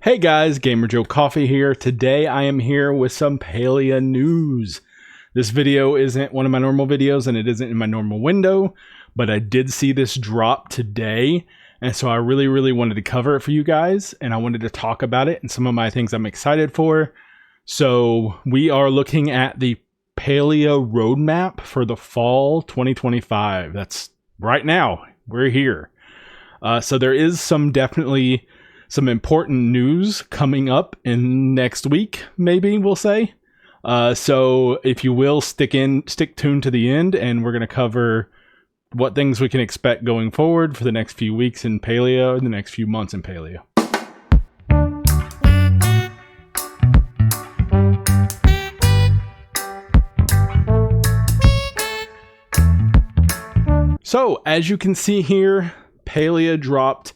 Hey guys, Gamer Joe Coffee here. Today I am here with some Palia news. This video isn't one of my normal videos and it isn't in my normal window, but I did see this drop today, and so I really wanted to cover it for you guys, and I wanted to talk about it and some of my things I'm excited for. So we are looking at the Palia Roadmap for the fall 2025. That's right now. We're here. So there is definitely some important news coming up in next week, maybe we'll say. So if you will, stick tuned to the end, and we're going to cover what things we can expect going forward for the next few weeks in Palia, the next few months in Palia. So as you can see here, Palia dropped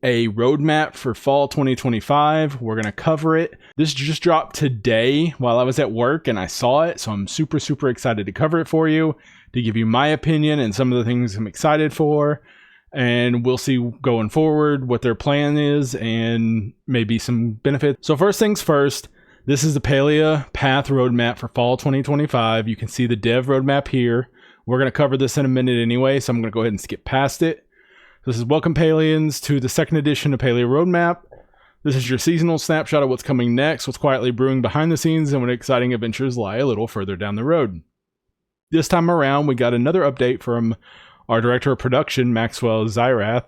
a roadmap for fall 2025. We're going to cover it. This just dropped today while I was at work and I saw it, so I'm super excited to cover it for you, to give you my opinion and some of the things I'm excited for, and we'll see going forward what their plan is and maybe some benefits. So first things first, this is the Palia Path Roadmap for fall 2025. You can see the dev roadmap here. We're going to cover this in a minute anyway, so I'm going to go ahead and skip past it. This is welcome Palians to the second edition of Palia Roadmap. This is your seasonal snapshot of what's coming next, what's quietly brewing behind the scenes, and what exciting adventures lie a little further down the road. This time around, we got another update from our director of production, Maxwell Zyrath,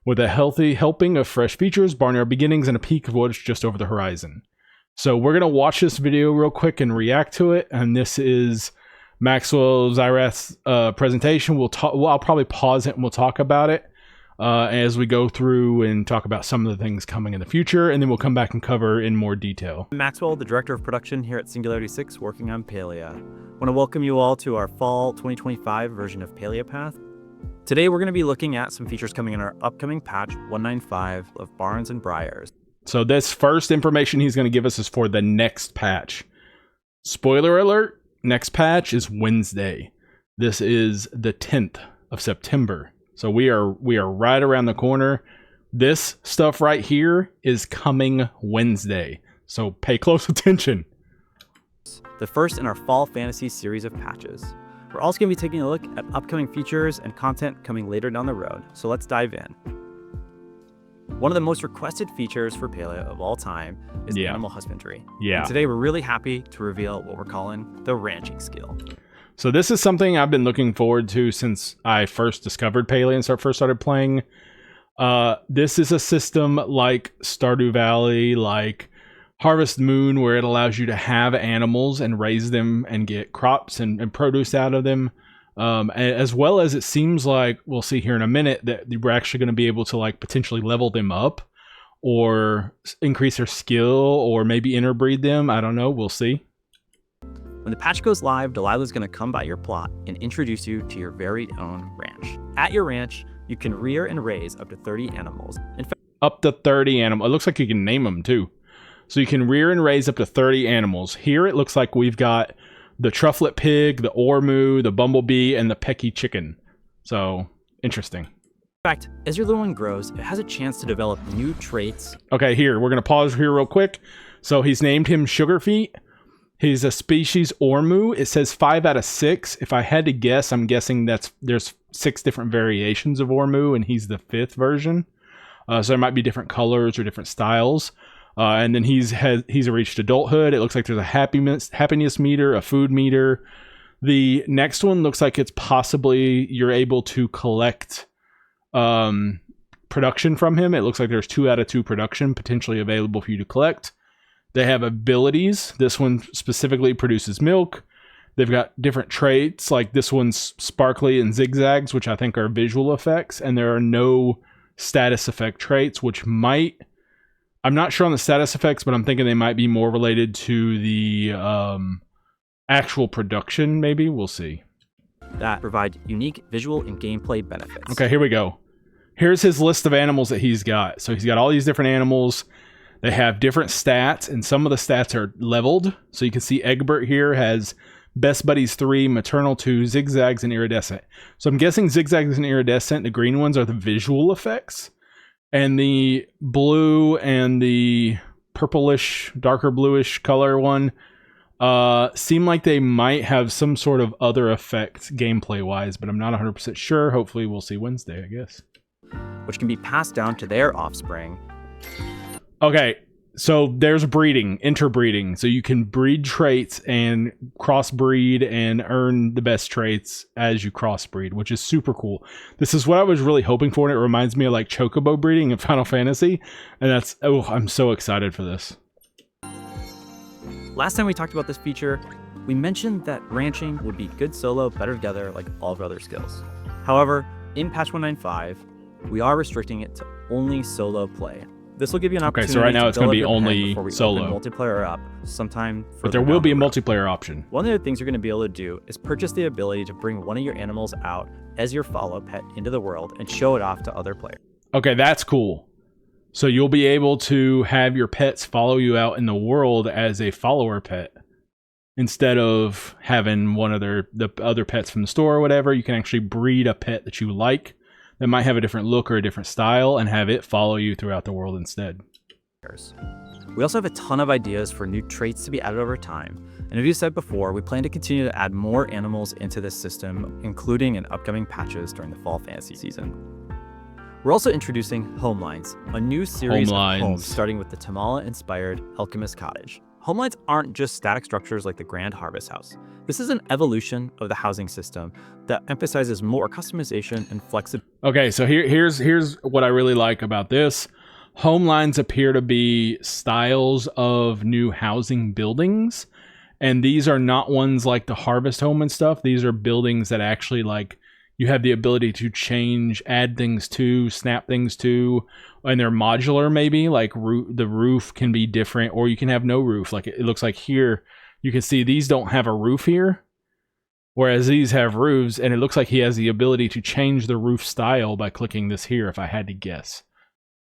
with a healthy helping of fresh features, barnyard beginnings, and a peek of what's just over the horizon. So we're going to watch this video real quick and react to it, and this is Maxwell Zyrath's presentation. I'll probably pause it and we'll talk about it as we go through and talk about some of the things coming in the future, and then we'll come back and cover in more detail. I'm Maxwell, the director of production here at Singularity 6, working on Palia. I want to welcome you all to our fall 2025 version of Palia Path. Today we're going to be looking at some features coming in our upcoming patch 195 of Barns and Briars. So this first information he's going to give us is for the next patch. Spoiler alert, next patch is Wednesday. This is the 10th of September. So we are right around the corner. This stuff right here is coming Wednesday. So pay close attention. The first in our fall fantasy series of patches. We're also going to be taking a look at upcoming features and content coming later down the road. So let's dive in. One of the most requested features for Palia of all time is animal husbandry. And today we're really happy to reveal what we're calling the ranching skill. So this is something I've been looking forward to since I first discovered Palia and first started playing. This is a system like Stardew Valley, like Harvest Moon, where it allows you to have animals and raise them and get crops and produce out of them. As well as it seems like, we'll see here in a minute, that we're actually going to be able to like potentially level them up or increase their skill or maybe interbreed them. I don't know. We'll see. When the patch goes live, Delilah's going to come by your plot and introduce you to your very own ranch. At your ranch, you can rear and raise up to 30 animals. In fact, up to 30 animals. It looks like you can name them too. So you can rear and raise up to 30 animals. Here it looks like we've got the trufflet pig, the ormoo, the bumblebee, and the pecky chicken. So interesting. In fact, as your little one grows, it has a chance to develop new traits. Okay, here, we're going to pause here real quick. So he's named him Sugarfeet. He's a species ormoo. It says 5 out of 6. If I had to guess, I'm guessing there's 6 different variations of ormoo, and he's the 5th version. So there might be different colors or different styles. And then he's reached adulthood. It looks like there's a happiness meter, a food meter. The next one looks like it's possibly you're able to collect production from him. It looks like there's 2 out of 2 production potentially available for you to collect. They have abilities. This one specifically produces milk. They've got different traits, like this one's sparkly and zigzags, which I think are visual effects. And there are no status effect traits, which might... I'm not sure on the status effects, but I'm thinking they might be more related to the actual production, maybe. We'll see. That provide unique visual and gameplay benefits. Okay, here we go. Here's his list of animals that he's got. So he's got all these different animals. They have different stats, and some of the stats are leveled. So you can see Egbert here has Best Buddies 3, Maternal 2, Zigzags, and Iridescent. So I'm guessing Zigzags and Iridescent, the green ones, are the visual effects. And the blue and the purplish, darker bluish color one seem like they might have some sort of other effect gameplay wise, but I'm not 100% sure. Hopefully we'll see Wednesday, I guess. Which can be passed down to their offspring. Okay, so there's breeding, interbreeding. So you can breed traits and crossbreed and earn the best traits as you crossbreed, which is super cool. This is what I was really hoping for, and it reminds me of like chocobo breeding in Final Fantasy. And I'm so excited for this. Last time we talked about this feature, we mentioned that ranching would be good solo, better together, like all of our other skills. However, in patch 195, we are restricting it to only solo play. This will give you an opportunity. Okay, so right now it's going to be build up your pen only before we solo. open multiplayer up sometime. But there will be a multiplayer option. One of the things you're going to be able to do is purchase the ability to bring one of your animals out as your follow pet into the world and show it off to other players. Okay, that's cool. So you'll be able to have your pets follow you out in the world as a follower pet. Instead of having one of the other pets from the store or whatever, you can actually breed a pet that you like that might have a different look or a different style and have it follow you throughout the world instead. We also have a ton of ideas for new traits to be added over time. And as you said before, we plan to continue to add more animals into this system, including in upcoming patches during the fall fantasy season. We're also introducing Homelines, a new series of homes starting with the Tamala-inspired Alchemist Cottage. Homelines aren't just static structures like the Grand Harvest House. This is an evolution of the housing system that emphasizes more customization and flexibility. Okay, so here's what I really like about this. Homelines appear to be styles of new housing buildings, and these are not ones like the Harvest Home and stuff. These are buildings that actually like you have the ability to change, add things to, snap things to, and they're modular maybe, like the roof can be different, or you can have no roof. Like it looks like here, you can see these don't have a roof here, whereas these have roofs, and it looks like he has the ability to change the roof style by clicking this here, if I had to guess.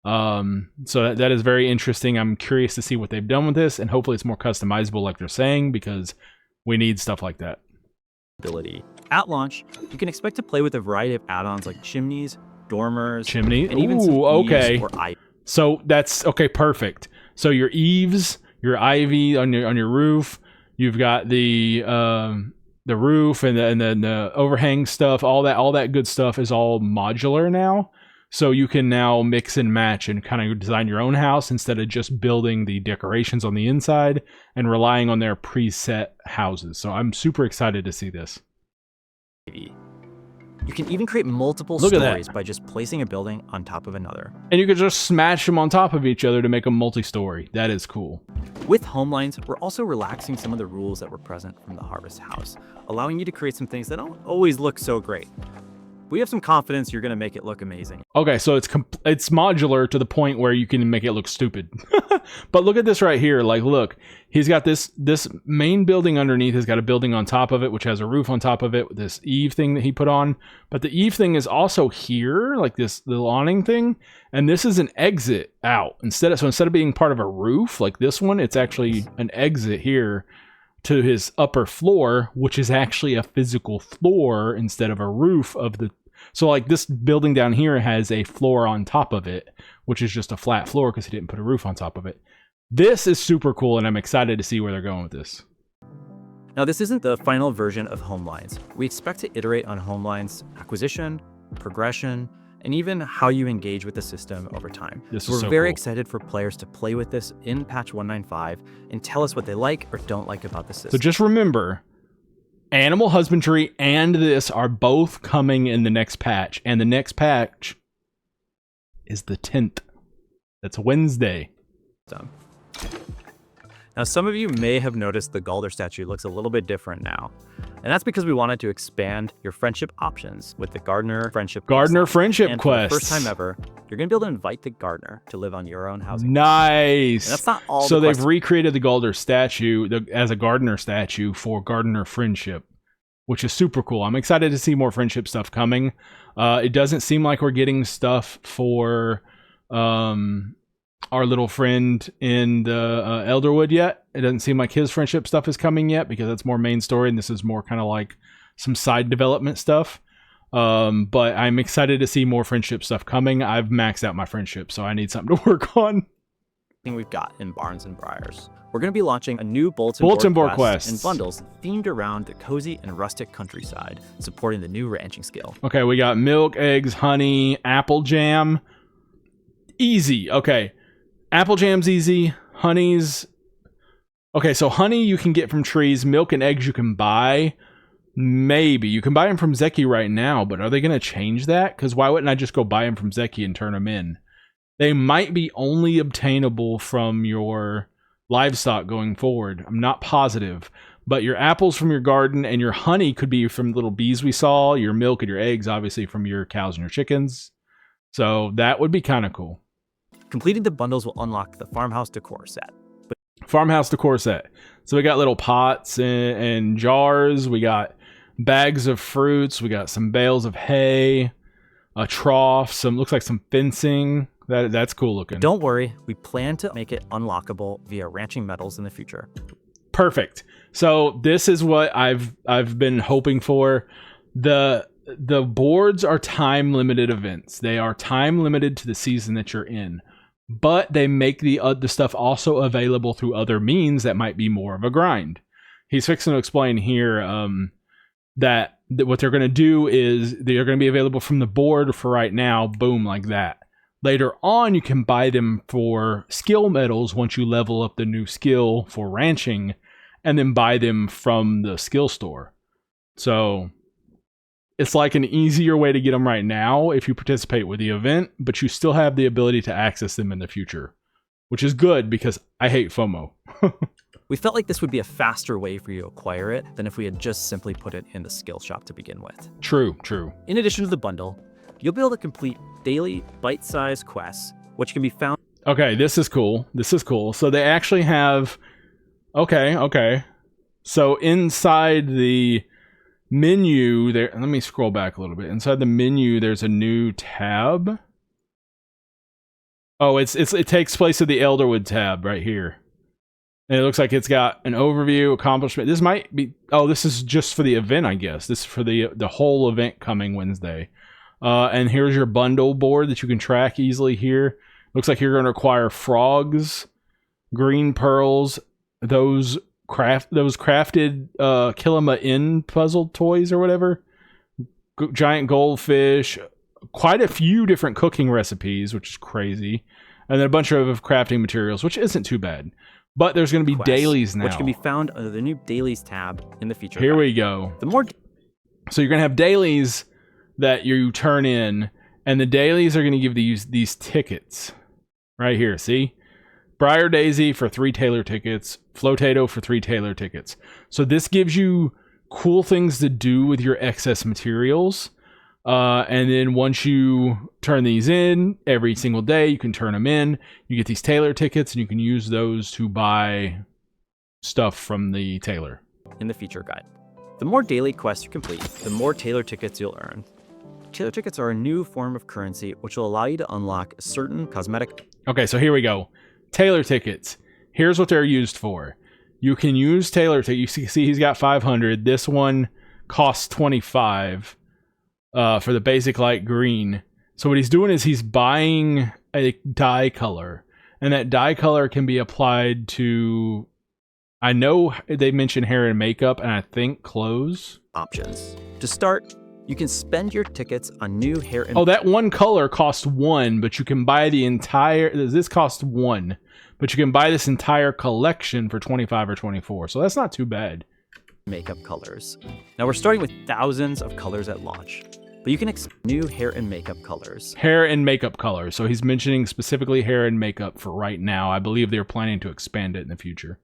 So that is very interesting. I'm curious to see what they've done with this, and hopefully it's more customizable like they're saying, because we need stuff like that. At launch, you can expect to play with a variety of add-ons like chimneys, dormers, and even some eaves or ivy. So that's okay, perfect. So your eaves, your ivy on your roof, you've got the roof and then the overhang stuff, all that good stuff is all modular now. So you can now mix and match and kind of design your own house instead of just building the decorations on the inside and relying on their preset houses. So I'm super excited to see this. You can even create multiple stories by just placing a building on top of another. And you can just smash them on top of each other to make a multi-story. That is cool. With Homelines, we're also relaxing some of the rules that were present from the Harvest House, allowing you to create some things that don't always look so great. We have some confidence you're going to make it look amazing. Okay, so it's modular to the point where you can make it look stupid. But look at this right here. Like, look, he's got this main building underneath. He's got a building on top of it, which has a roof on top of it with this eave thing that he put on. But the eave thing is also here, like this little awning thing. And this is an exit out. Instead of being part of a roof like this one, it's actually an exit here to his upper floor, which is actually a physical floor instead of a roof of the. So like this building down here has a floor on top of it, which is just a flat floor because he didn't put a roof on top of it. This is super cool, and I'm excited to see where they're going with this. Now, this isn't the final version of Homelines. We expect to iterate on Homelines acquisition, progression, and even how you engage with the system over time. We're very excited for players to play with this in patch 195 and tell us what they like or don't like about the system. So just remember, Animal Husbandry and this are both coming in the next patch, and the next patch is the 10th. That's Wednesday. Now, some of you may have noticed the Galder statue looks a little bit different now. And that's because we wanted to expand your friendship options with the Gardener Friendship Quest. And for the first time ever, you're going to be able to invite the gardener to live on your own housing. Nice. And that's not all. So they've recreated the Galder statue as a gardener statue for Gardener Friendship, which is super cool. I'm excited to see more friendship stuff coming. It doesn't seem like we're getting stuff for our little friend in the Elderwood yet. It doesn't seem like his friendship stuff is coming yet because that's more main story, and this is more kind of like some side development stuff. But I'm excited to see more friendship stuff coming. I've maxed out my friendship, so I need something to work on. Thing we've got in Barns and Briars. We're going to be launching a new bulletin board quest and bundles themed around the cozy and rustic countryside, supporting the new ranching skill. Okay, we got milk, eggs, honey, apple jam. Easy. Okay, apple jam's easy. Honey's... Okay, so honey you can get from trees. Milk and eggs you can buy. Maybe. You can buy them from Zeki right now, but are they going to change that? Because why wouldn't I just go buy them from Zeki and turn them in? They might be only obtainable from your livestock going forward. I'm not positive. But your apples from your garden and your honey could be from little bees we saw. Your milk and your eggs, obviously, from your cows and your chickens. So that would be kind of cool. Completing the bundles will unlock the farmhouse decor set. Farmhouse decor set. So we got little pots and jars. We got bags of fruits. We got some bales of hay, a trough, looks like some fencing. That's cool looking. Don't worry, we plan to make it unlockable via ranching metals in the future. Perfect. So this is what I've been hoping for. The boards are time limited events. They are time limited to the season that you're in. But they make the stuff also available through other means that might be more of a grind. He's fixing to explain here that what they're going to do is they're going to be available from the board for right now. Boom, like that. Later on, you can buy them for skill medals once you level up the new skill for ranching, and then buy them from the skill store. So it's like an easier way to get them right now if you participate with the event, but you still have the ability to access them in the future, which is good because I hate FOMO. We felt like this would be a faster way for you to acquire it than if we had just simply put it in the skill shop to begin with. True. In addition to the bundle, you'll be able to complete daily bite-sized quests, which can be found... Okay, this is cool. So they actually have... Okay. So inside the menu there, let me scroll back a little bit. Inside the menu, there's a new tab. Oh, it takes place of the Elderwood tab right here. And it looks like it's got an overview, accomplishment. This might be... Oh, this is just for the event, I guess. This is for the whole event coming Wednesday. And here's your bundle board that you can track easily here. Looks like you're going to acquire frogs, green pearls, those crafted Kilima Inn puzzle toys or whatever, giant goldfish, quite a few different cooking recipes, which is crazy, and then a bunch of crafting materials, which isn't too bad. But there's going to be dailies now, which can be found under the new dailies tab in the feature. Here we go. So you're going to have dailies that you turn in, and the dailies are going to give these tickets right here. See? Briar Daisy for 3 Taylor tickets, Flotato for 3 Taylor tickets. So this gives you cool things to do with your excess materials. And then once you turn these in every single day, you can turn them in. You get these Taylor tickets, and you can use those to buy stuff from the Taylor. In the feature guide. The more daily quests you complete, the more Taylor tickets you'll earn. Taylor tickets are a new form of currency which will allow you to unlock certain cosmetic... Okay, so here we go. Taylor tickets. Here's what they're used for. You can use Taylor tickets. You see he's got 500. This one costs 25 for the basic light green. So what he's doing is he's buying a dye color. And that dye color can be applied to... I know they mentioned hair and makeup, and I think clothes. Options. To start, you can spend your tickets on new hair and... Oh, that one color costs 1, but you can buy the entire... This costs 1, but you can buy this entire collection for 25 or 24. So that's not too bad. Makeup colors. Now we're starting with thousands of colors at launch, but you can expect new hair and makeup colors. Hair and makeup colors. So he's mentioning specifically hair and makeup for right now. I believe they're planning to expand it in the future.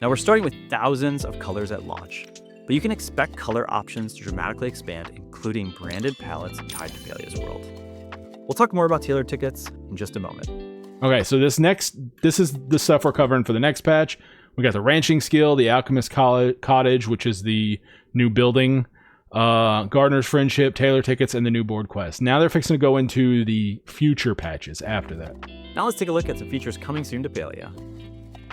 Now we're starting with thousands of colors at launch, but you can expect color options to dramatically expand, including branded palettes tied to Palia's world. We'll talk more about Taylor tickets in just a moment. Okay, so this is the stuff we're covering for the next patch. We got the ranching skill, the Alchemist Cottage, which is the new building, Gardener's Friendship, Taylor tickets, and the new board quest. Now they're fixing to go into the future patches after that. Now let's take a look at some features coming soon to Palia.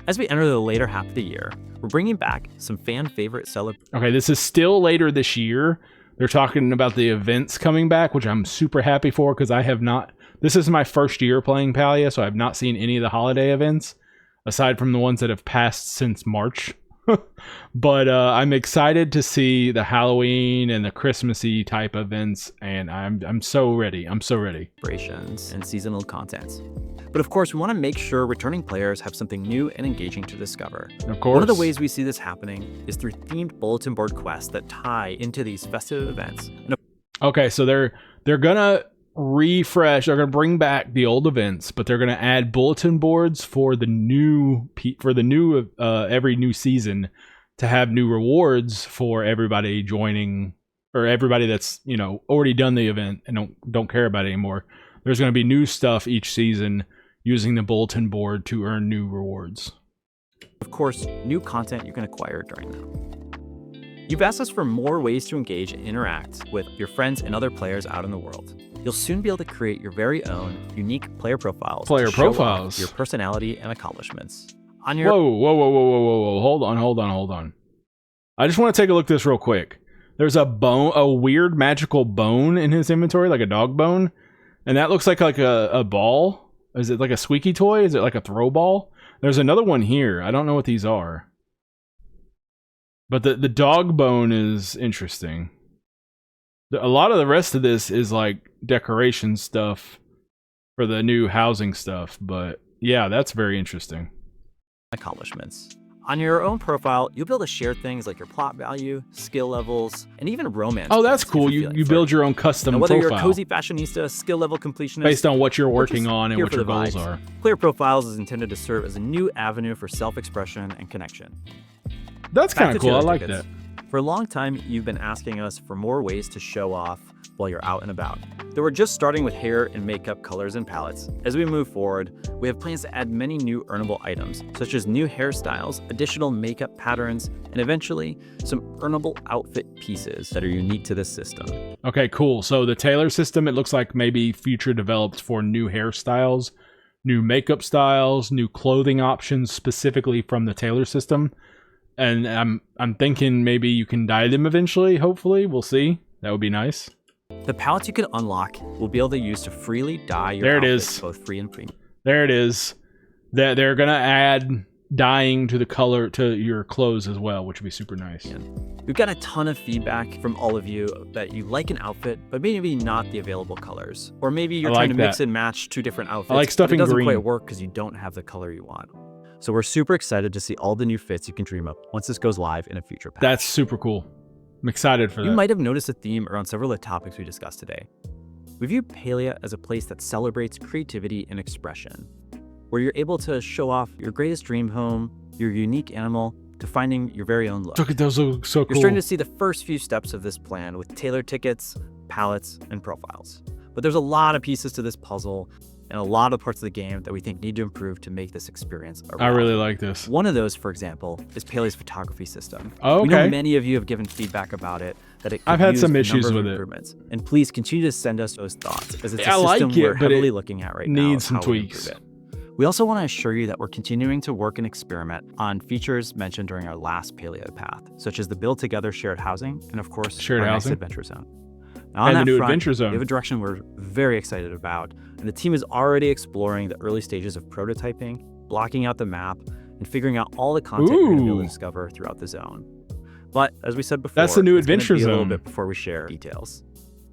As we enter the later half of the year, we're bringing back some fan favorite Okay, this is still later this year, They're talking about the events coming back, which I'm super happy for because I have not. This is my first year playing Palia, so I've not seen any of the holiday events aside from the ones that have passed since March. But I'm excited to see the Halloween and the Christmassy type events, and I'm so ready. I'm so ready. Operations and seasonal content. But of course, we want to make sure returning players have something new and engaging to discover. Of course. One of the ways we see this happening is through themed bulletin board quests that tie into these festive events. Okay, so they're gonna refresh. They're gonna bring back the old events, but they're gonna add bulletin boards for the new every new season to have new rewards for everybody joining or everybody that's already done the event and don't care about it anymore. There's gonna be new stuff each season using the bulletin board to earn new rewards. Of course, new content you can acquire during them. You've asked us for more ways to engage and interact with your friends and other players out in the world. You'll soon be able to create your very own unique player profiles. Player to show off profiles. your personality and accomplishments. On your Whoa. Hold on. I just want to take a look at this real quick. There's a weird magical bone in his inventory, like a dog bone. And that looks like a ball. Is it like a squeaky toy? Is it like a throw ball? There's another one here. I don't know what these are. But the dog bone is interesting. A lot of the rest of this is like decoration stuff for the new housing stuff. But yeah, that's very interesting. Accomplishments. On your own profile, you'll be able to share things like your plot value, skill levels, and even romance. Oh, that's cool. You build your own custom whether profile. You're a cozy fashionista, skill level completionist, based on what you're working on and what your goals are. Player Profiles is intended to serve as a new avenue for self-expression and connection. That's kind of cool. I like that. For a long time, you've been asking us for more ways to show off while you're out and about. Though we're just starting with hair and makeup colors and palettes. As we move forward, we have plans to add many new earnable items, such as new hairstyles, additional makeup patterns, and eventually some earnable outfit pieces that are unique to this system. Okay, cool. So the tailor system, it looks like maybe future developed for new hairstyles, new makeup styles, new clothing options specifically from the tailor system. And I'm thinking maybe you can dye them eventually, hopefully. We'll see. That would be nice. The palettes you can unlock will be able to use to freely dye your outfits, both free and premium. There it is. They're going to add dyeing to the color to your clothes as well, which would be super nice. We've got a ton of feedback from all of you that you like an outfit, but maybe not the available colors. Or maybe you're trying to mix and match two different outfits. I like stuff in green. It doesn't quite work because you don't have the color you want. So we're super excited to see all the new fits you can dream up once this goes live in a future patch. That's super cool. I'm excited for that. You might have noticed a theme around several of the topics we discussed today. We view Palia as a place that celebrates creativity and expression, where you're able to show off your greatest dream home, your unique animal, to finding your very own look. Look at those, look so cool. You're starting to see the first few steps of this plan with tailored tickets, palettes, and profiles. But there's a lot of pieces to this puzzle and a lot of parts of the game that we think need to improve to make this experience a reality. I really like this. One of those, for example, is Palia's photography system. Oh, okay. We know many of you have given feedback about it, that it could I've had use some a issues number of with improvements. And please continue to send us those thoughts, as it's a I like system it, we're but heavily it looking at right now. needs some tweaks. We also want to assure you that we're continuing to work and experiment on features mentioned during our last Palia Path, such as the build together shared housing and, of course, shared our housing next adventure zone. Now, on and that the new front, adventure zone. We have a direction we're very excited about, and the team is already exploring the early stages of prototyping, blocking out the map, and figuring out all the content you're going to be able to discover throughout the zone. But as we said before, that's the new it's adventure be a little zone. bit before we share details.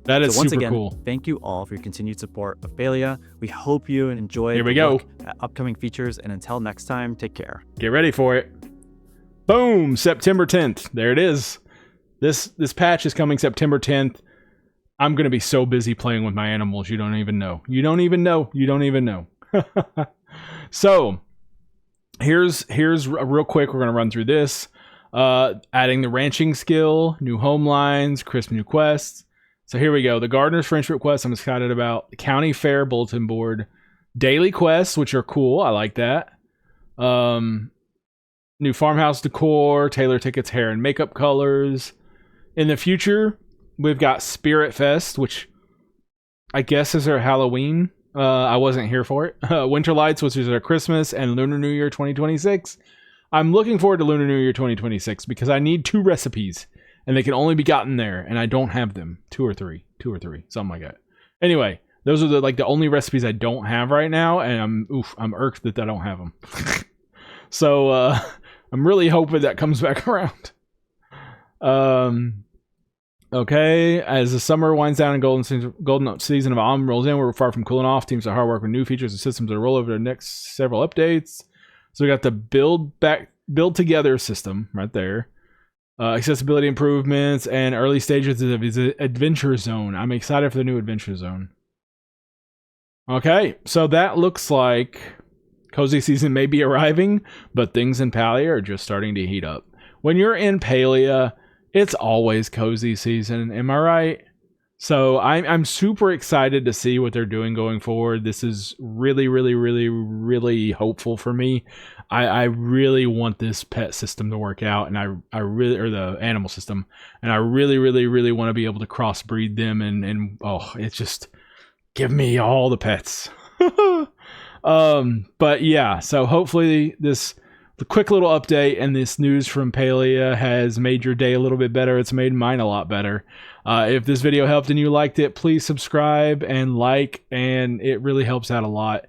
That is so once super again, cool. Thank you all for your continued support of Palia. We hope you enjoy Here we go. look at upcoming features, and until next time, take care. Get ready for it. Boom! September 10th. There it is. This patch is coming September 10th. I'm going to be so busy playing with my animals, you don't even know. You don't even know. So, here's real quick, we're going to run through this. Adding the ranching skill, new home lines, crisp new quests. So here we go. The Gardener's Friendship quest I'm excited about. The County Fair bulletin board. Daily quests, which are cool. I like that. New farmhouse decor, tailor tickets, hair and makeup colors. In the future, we've got Spiritfest, which I guess is our Halloween. I wasn't here for it. Winterlights, which is our Christmas, and Lunar New Year 2026. I'm looking forward to Lunar New Year 2026 because I need 2 recipes. and they can only be gotten there, and I don't have them. Two or three, something like that. Anyway, those are the only recipes I don't have right now, and I'm irked that I don't have them. So I'm really hoping that comes back around. Okay, as the summer winds down and golden season of Om rolls in, we're far from cooling off. Teams are hard work with new features and systems that roll over the next several updates. So we got the build together system right there. Accessibility improvements and early stages of his adventure zone. I'm excited for the new adventure zone. Okay, so that looks like cozy season may be arriving, but things in Palia are just starting to heat up. When you're in Palia, it's always cozy season, am I right? So I'm super excited to see what they're doing going forward. This is really, really, really, really hopeful for me. I really want this pet system to work out, and I really, or the animal system, and I really, really, really want to be able to crossbreed them, and it's just give me all the pets. But yeah, so hopefully the quick little update and this news from Palia has made your day a little bit better. It's made mine a lot better. If this video helped and you liked it, please subscribe and like, and it really helps out a lot.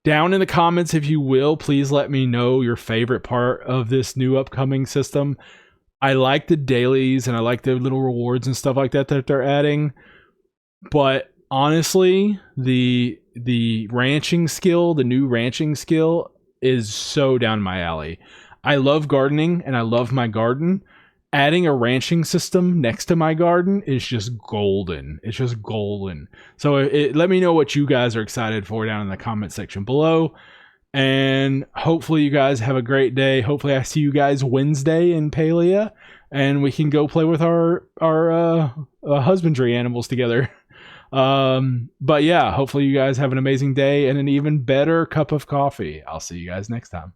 Down in the comments, if you will, please let me know your favorite part of this new upcoming system. I like the dailies and I like the little rewards and stuff like that they're adding. But honestly, the ranching skill, the new ranching skill, is so down my alley. I love gardening and I love my garden. Adding a ranching system next to my garden is just golden. It's just golden. So let me know what you guys are excited for down in the comment section below. And hopefully you guys have a great day. Hopefully I see you guys Wednesday in Palia and we can go play with our husbandry animals together. But yeah, hopefully you guys have an amazing day and an even better cup of coffee. I'll see you guys next time.